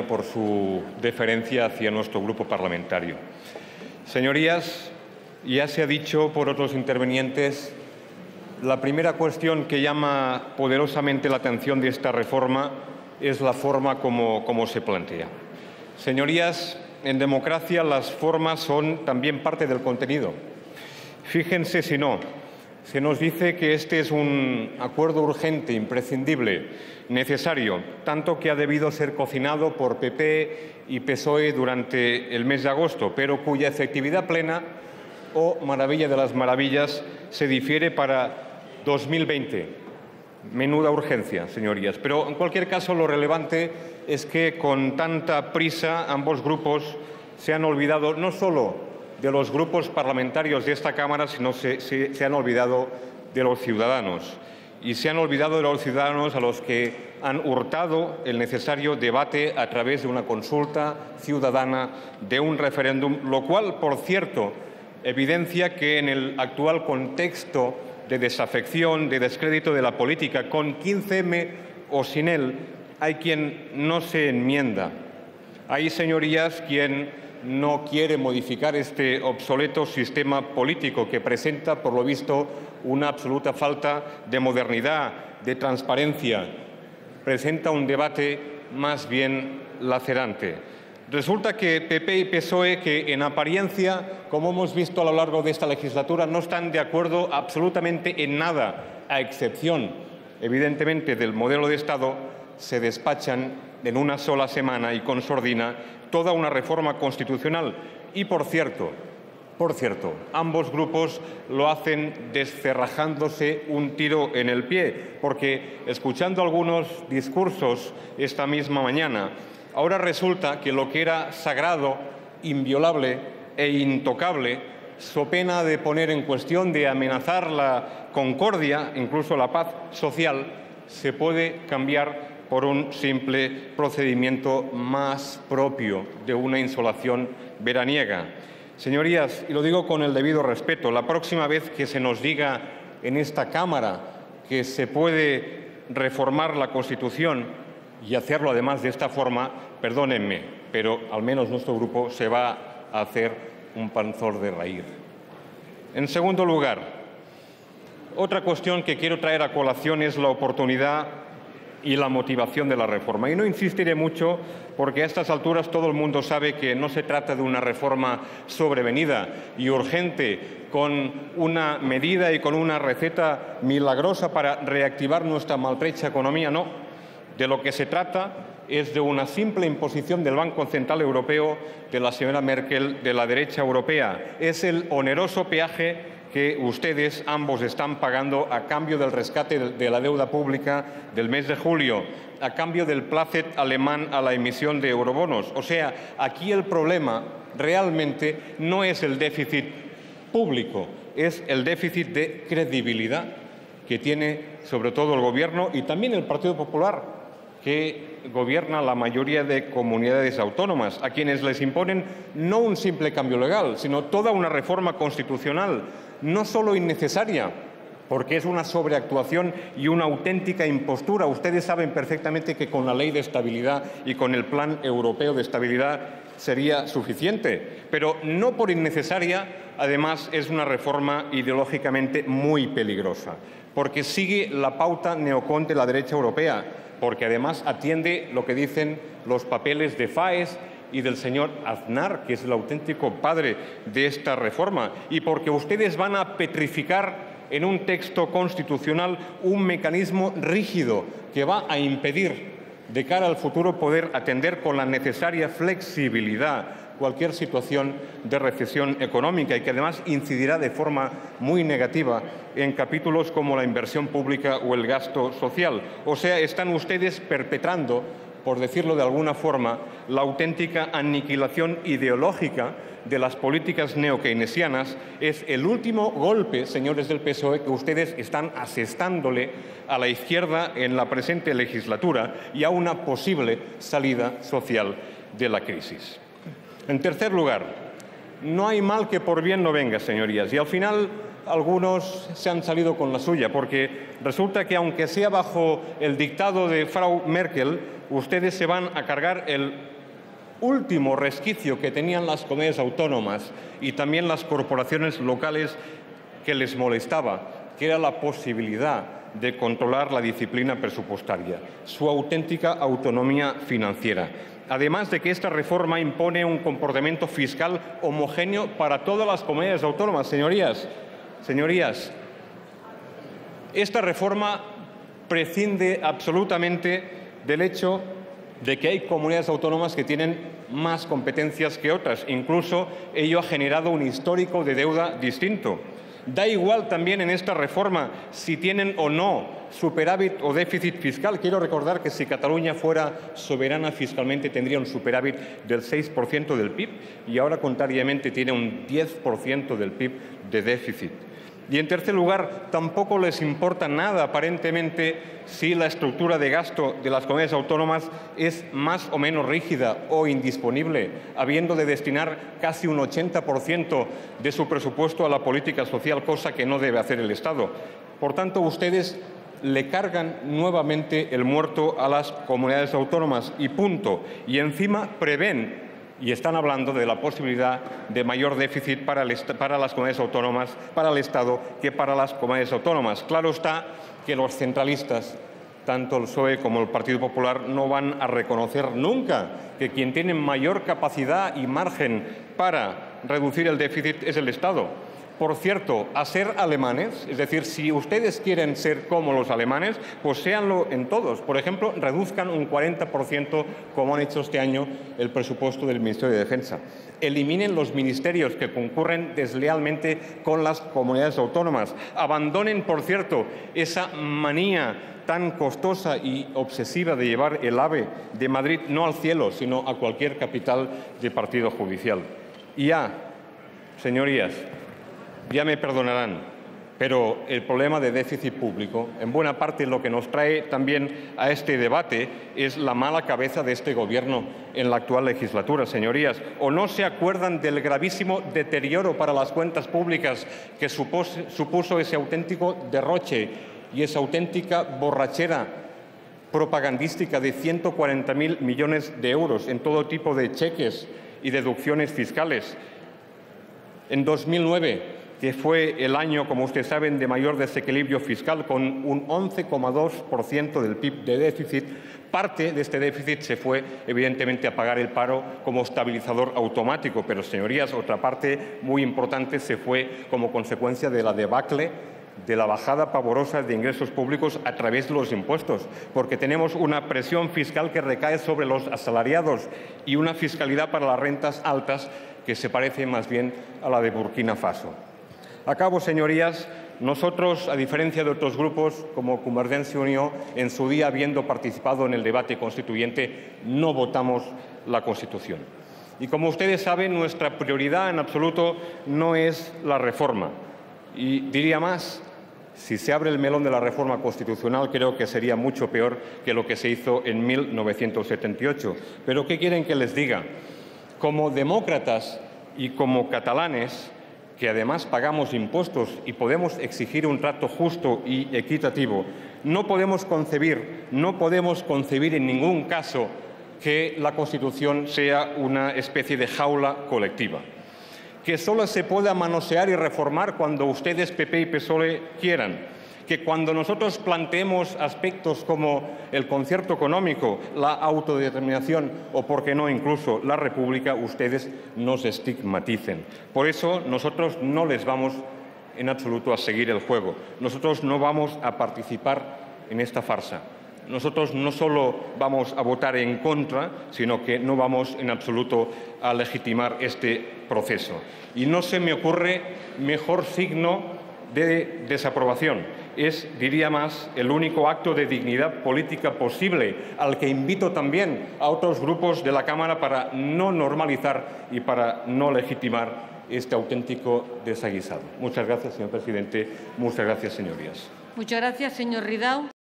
por su deferencia hacia nuestro grupo parlamentario. Señorías, ya se ha dicho por otros intervinientes, la primera cuestión que llama poderosamente la atención de esta reforma es la forma como se plantea. Señorías, en democracia las formas son también parte del contenido. Fíjense si no. Se nos dice que este es un acuerdo urgente, imprescindible, necesario, tanto que ha debido ser cocinado por PP y PSOE durante el mes de agosto, pero cuya efectividad plena, maravilla de las maravillas, se difiere para 2020. Menuda urgencia, señorías. Pero, en cualquier caso, lo relevante es que con tanta prisa ambos grupos se han olvidado no solo de los grupos parlamentarios de esta Cámara, sino se han olvidado de los ciudadanos. Y se han olvidado de los ciudadanos a los que han hurtado el necesario debate a través de una consulta ciudadana, de un referéndum, lo cual, por cierto, evidencia que en el actual contexto de desafección, de descrédito de la política, con 15M o sin él, hay quien no se enmienda. Hay, señorías, quien no quiere modificar este obsoleto sistema político que presenta, por lo visto, una absoluta falta de modernidad, de transparencia. Presenta un debate más bien lacerante. Resulta que PP y PSOE, que en apariencia, como hemos visto a lo largo de esta legislatura, no están de acuerdo absolutamente en nada, a excepción, evidentemente, del modelo de Estado, se despachan en una sola semana y con sordina toda una reforma constitucional. Y, por cierto, ambos grupos lo hacen descerrajándose un tiro en el pie, porque, escuchando algunos discursos esta misma mañana, ahora resulta que lo que era sagrado, inviolable e intocable, so pena de poner en cuestión, de amenazar la concordia, incluso la paz social, se puede cambiar por un simple procedimiento más propio de una insolación veraniega. Señorías, y lo digo con el debido respeto, la próxima vez que se nos diga en esta Cámara que se puede reformar la Constitución y hacerlo además de esta forma, perdónenme, pero al menos nuestro grupo se va a hacer un panzón de reír. En segundo lugar, otra cuestión que quiero traer a colación es la oportunidad y la motivación de la reforma. Y no insistiré mucho porque a estas alturas todo el mundo sabe que no se trata de una reforma sobrevenida y urgente con una medida y con una receta milagrosa para reactivar nuestra maltrecha economía. No, de lo que se trata es de una simple imposición del Banco Central Europeo, de la señora Merkel, de la derecha europea. Es el oneroso peaje que ustedes ambos están pagando a cambio del rescate de la deuda pública del mes de julio, a cambio del plácet alemán a la emisión de eurobonos. O sea, aquí el problema realmente no es el déficit público, es el déficit de credibilidad que tiene sobre todo el Gobierno y también el Partido Popular, que gobierna la mayoría de comunidades autónomas, a quienes les imponen no un simple cambio legal, sino toda una reforma constitucional, no solo innecesaria, porque es una sobreactuación y una auténtica impostura. Ustedes saben perfectamente que con la Ley de Estabilidad y con el Plan Europeo de Estabilidad sería suficiente, pero no por innecesaria, además es una reforma ideológicamente muy peligrosa, porque sigue la pauta neocon de la derecha europea, porque además atiende lo que dicen los papeles de Faes y del señor Aznar, que es el auténtico padre de esta reforma, y porque ustedes van a petrificar en un texto constitucional un mecanismo rígido que va a impedir de cara al futuro poder atender con la necesaria flexibilidad cualquier situación de recesión económica y que además incidirá de forma muy negativa en capítulos como la inversión pública o el gasto social. O sea, están ustedes perpetrando, por decirlo de alguna forma, la auténtica aniquilación ideológica de las políticas neokeynesianas. Es el último golpe, señores del PSOE, que ustedes están asestándole a la izquierda en la presente legislatura y a una posible salida social de la crisis. En tercer lugar, no hay mal que por bien no venga, señorías, y al final algunos se han salido con la suya, porque resulta que, aunque sea bajo el dictado de Frau Merkel, ustedes se van a cargar el último resquicio que tenían las comunidades autónomas y también las corporaciones locales que les molestaba, que era la posibilidad de controlar la disciplina presupuestaria, su auténtica autonomía financiera. Además de que esta reforma impone un comportamiento fiscal homogéneo para todas las comunidades autónomas. Señorías, esta reforma prescinde absolutamente del hecho de que hay comunidades autónomas que tienen más competencias que otras. Incluso ello ha generado un histórico de deuda distinto. Da igual también en esta reforma si tienen o no superávit o déficit fiscal. Quiero recordar que si Cataluña fuera soberana fiscalmente tendría un superávit del 6% del PIB y ahora contrariamente tiene un 10% del PIB de déficit. Y en tercer lugar, tampoco les importa nada aparentemente si la estructura de gasto de las comunidades autónomas es más o menos rígida o indisponible, habiendo de destinar casi un 80% de su presupuesto a la política social, cosa que no debe hacer el Estado. Por tanto, ustedes le cargan nuevamente el muerto a las comunidades autónomas y punto. Y encima prevén y están hablando de la posibilidad de mayor déficit para las comunidades autónomas, para el Estado, que para las comunidades autónomas. Claro está que los centralistas, tanto el PSOE como el Partido Popular, no van a reconocer nunca que quien tiene mayor capacidad y margen para reducir el déficit es el Estado. Por cierto, a ser alemanes, es decir, si ustedes quieren ser como los alemanes, pues séanlo en todos. Por ejemplo, reduzcan un 40%, como han hecho este año, el presupuesto del Ministerio de Defensa. Eliminen los ministerios que concurren deslealmente con las comunidades autónomas. Abandonen, por cierto, esa manía tan costosa y obsesiva de llevar el AVE de Madrid no al cielo, sino a cualquier capital de partido judicial. Y ya, señorías, ya me perdonarán, pero el problema de déficit público, en buena parte lo que nos trae también a este debate es la mala cabeza de este Gobierno en la actual legislatura, señorías. ¿O no se acuerdan del gravísimo deterioro para las cuentas públicas que supuso ese auténtico derroche y esa auténtica borrachera propagandística de 140.000 millones de euros en todo tipo de cheques y deducciones fiscales? En 2009, que fue el año, como ustedes saben, de mayor desequilibrio fiscal, con un 11,2% del PIB de déficit, parte de este déficit se fue, evidentemente, a pagar el paro como estabilizador automático. Pero, señorías, otra parte muy importante se fue como consecuencia de la debacle, de la bajada pavorosa de ingresos públicos a través de los impuestos, porque tenemos una presión fiscal que recae sobre los asalariados y una fiscalidad para las rentas altas que se parece más bien a la de Burkina Faso. Acabo, señorías. Nosotros, a diferencia de otros grupos como Convergencia y Unió, en su día, habiendo participado en el debate constituyente, no votamos la Constitución. Y como ustedes saben, nuestra prioridad en absoluto no es la reforma. Y diría más, si se abre el melón de la reforma constitucional, creo que sería mucho peor que lo que se hizo en 1978. Pero ¿qué quieren que les diga? Como demócratas y como catalanes, que además pagamos impuestos y podemos exigir un trato justo y equitativo, no podemos concebir en ningún caso que la Constitución sea una especie de jaula colectiva, que solo se pueda manosear y reformar cuando ustedes, PP y PSOE, quieran, que cuando nosotros planteemos aspectos como el concierto económico, la autodeterminación o, por qué no, incluso la república, ustedes nos estigmaticen. Por eso nosotros no les vamos en absoluto a seguir el juego. Nosotros no vamos a participar en esta farsa. Nosotros no solo vamos a votar en contra, sino que no vamos en absoluto a legitimar este proceso. Y no se me ocurre mejor signo de desaprobación. Es, diría más, el único acto de dignidad política posible, al que invito también a otros grupos de la Cámara para no normalizar y para no legitimar este auténtico desaguisado. Muchas gracias, señor presidente. Muchas gracias, señorías. Muchas gracias, señor Ridao.